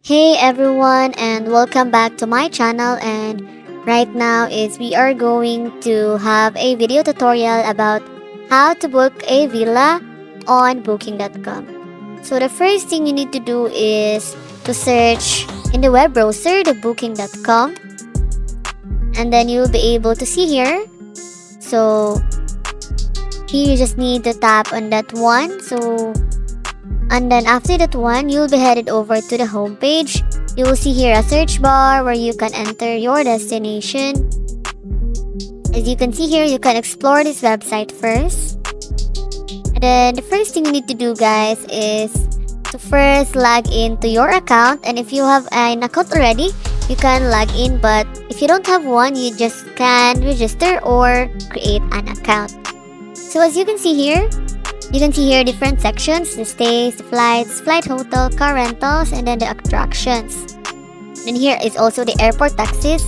Hey everyone, and welcome back to my channel. And right now is we are going to have a video tutorial about how to book a villa on booking.com. So the first thing you need to do is to search in the web browser the booking.com, and then you'll be able to see here. So here you just need to tap on that one. And then after that one, you'll be headed over to the home page. You will see here a search bar where you can enter your destination. As you can see here, you can explore this website first. And then the first thing you need to do, guys, is to first log into your account. And if you have an account already, you can log in. But if you don't have one, you just can register or create an account. So as you can see here, different sections: the stays, the flights, flight hotel, car rentals, and then the attractions. And here is also the airport taxis.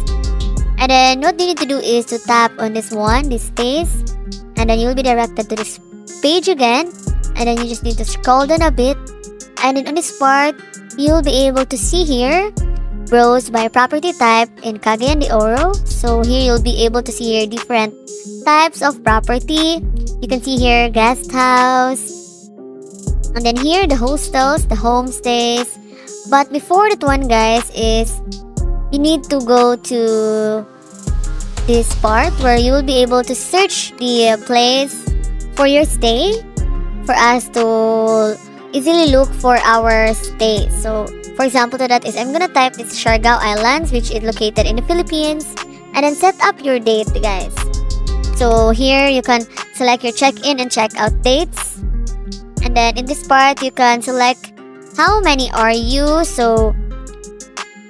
And then what you need to do is to tap on this one, this stays, and then you'll be directed to this page again. And then you just need to scroll down a bit. And then on this part, you'll be able to see here, browse by property type in Cagayan de Oro. So here you'll be able to see here different types of property. You can see here guest house, and then here the hostels, the homestays. But before that one, guys, is you need to go to this part where you will be able to search the place for your stay, for us to easily look for our stay. So for example, to that is I'm gonna type this Siargao Islands, which is located in the Philippines, and then set up your date, guys. So here you can select your check-in and check-out dates. And then in this part, you can select how many are you.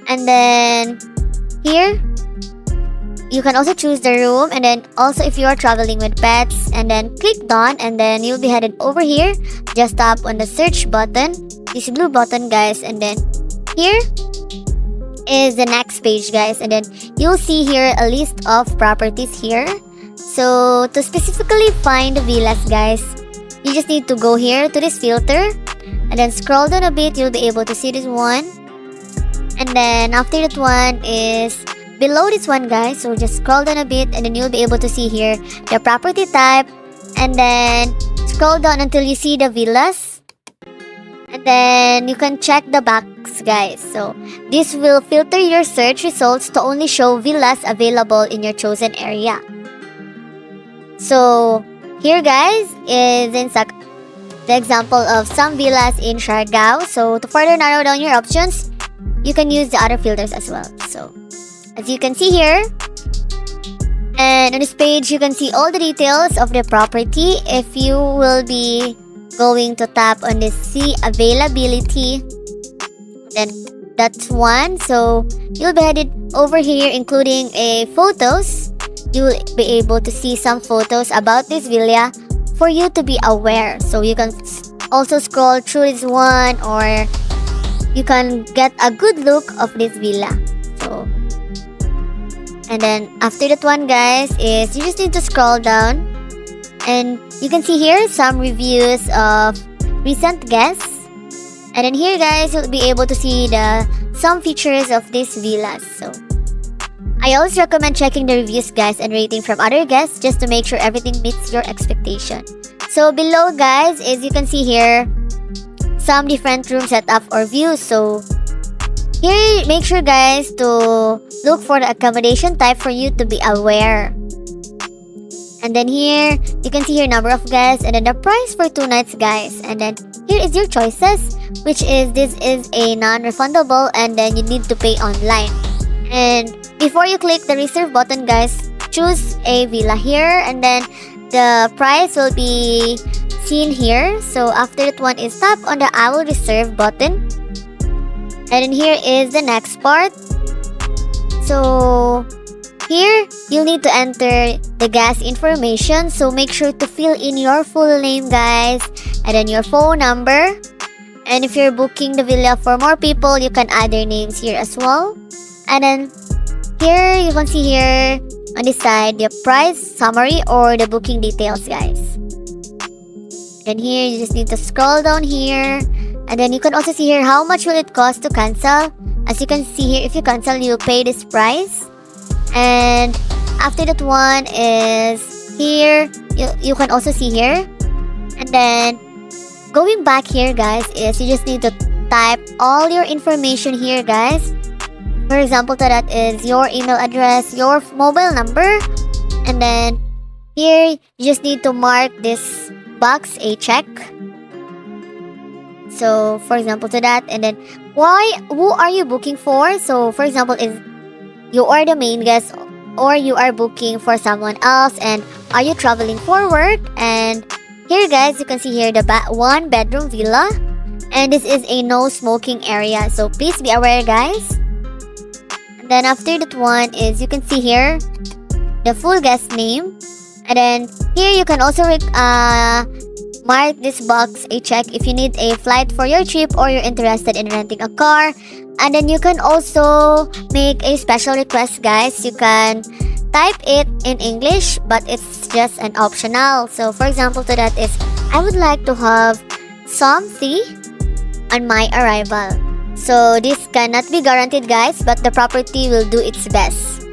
And then here, you can also choose the room. And then also if you are traveling with pets, and then click done, and then you'll be headed over here. Just tap on the search button, this blue button, guys. And then here is the next page, guys. And then you'll see here a list of properties here. So to specifically find the villas, guys, you just need to go here to this filter, and then scroll down a bit. You'll be able to see this one. And then after that one is below this one, guys. So just scroll down a bit, and then you'll be able to see here the property type, and then scroll down until you see the villas. And then you can check the box, guys. So this will filter your search results to only show villas available in your chosen area. So here, guys, is the example of some villas in Siargao. So to further narrow down your options, you can use the other filters as well. So as you can see here, and on this page, you can see all the details of the property. If you will be going to tap on the see availability, then that's one. So you'll be headed over here, including a photos. You will be able to see some photos about this villa for you to be aware. So you can also scroll through this one, or you can get a good look of this villa. So, and then after that one, guys, is you just need to scroll down, and you can see here some reviews of recent guests. And then here, guys, you'll be able to see some features of these villas. So I always recommend checking the reviews, guys, and rating from other guests just to make sure everything meets your expectation. So below, guys, is you can see here some different room setup or views. So here, make sure, guys, to look for the accommodation type for you to be aware. And then here, you can see here number of guests, and then the price for 2 nights, guys. And then here is your choices, which is this is a non-refundable, and then you need to pay online. And before you click the reserve button, guys, choose a villa here, and then the price will be seen here. So after that one is tap on the I will reserve button. And then here is the next part. So here you'll need to enter the guest information. So make sure to fill in your full name, guys, and then your phone number. And if you're booking the villa for more people, you can add their names here as well. And then here, you can see here on this side, the price summary or the booking details, guys. And here, you just need to scroll down here And then you can also see here how much will it cost to cancel. As you can see here, if you cancel, you pay this price. And after that one is here, you can also see here. And then going back here, guys, is you just need to type all your information here, guys. For example, that is your email address, your mobile number, and then here you just need to mark this box a check. So for example to that, and then who are you booking for? So for example, if you are the main guest or you are booking for someone else, and are you traveling for work? And here, guys, you can see here the one bedroom villa, and this is a no smoking area, so please be aware, guys. And then after that one is you can see here the full guest name, and then here you can also mark this box a check if you need a flight for your trip or you're interested in renting a car. And then you can also make a special request, guys. You can type it in English, but it's just an optional. So for example to that is, I would like to have some tea on my arrival. So this cannot be guaranteed, guys, but the property will do its best.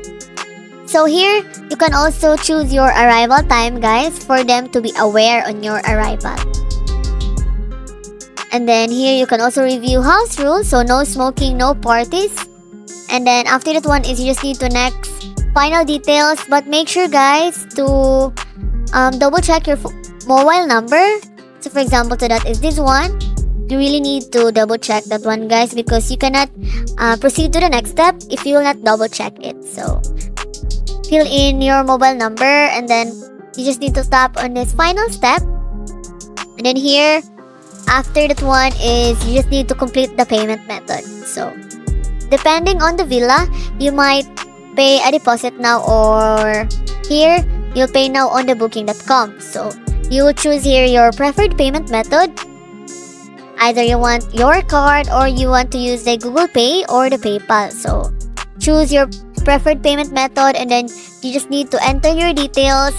So here, you can also choose your arrival time, guys, for them to be aware on your arrival. And then here, you can also review house rules, so no smoking, no parties. And then after that one is you just need to next final details, but make sure, guys, to double check your mobile number. So for example, to that is this one. You really need to double check that one, guys, because you cannot proceed to the next step if you will not double check it. So fill in your mobile number, and then you just need to tap on this final step. And then here, after that one is you just need to complete the payment method. So depending on the villa, you might pay a deposit now, or here you'll pay now on the booking.com. So you will choose here your preferred payment method. Either you want your card or you want to use the Google Pay or the PayPal. So choose your preferred payment method, and then you just need to enter your details.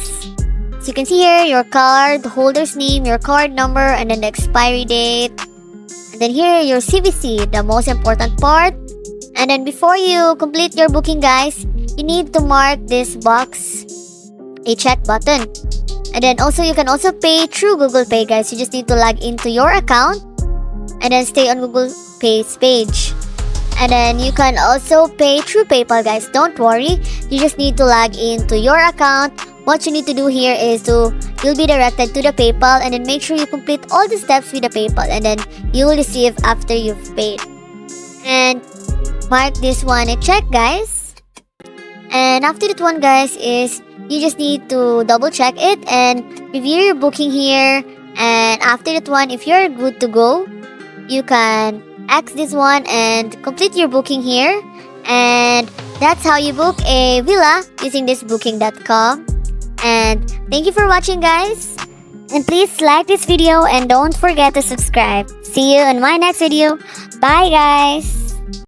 So you can see here your card holder's name, your card number, and then the expiry date. And then here your CVC, the most important part. And then before you complete your booking, guys, you need to mark this box a check button. And then also you can also pay through Google Pay, guys. You just need to log into your account and then stay on Google Pay's page. And then you can also pay through PayPal, guys. Don't worry, you just need to log into your account. What you need to do here is you'll be directed to the PayPal, and then make sure you complete all the steps with the PayPal, and then you will receive after you've paid. And mark this one a check, guys. And after that one, guys, is you just need to double check it and review your booking here. And after that one, if you're good to go, you can X this one and complete your booking here. And that's how you book a villa using this booking.com. And thank you for watching, guys. And please like this video and don't forget to subscribe. See you in my next video. Bye, guys.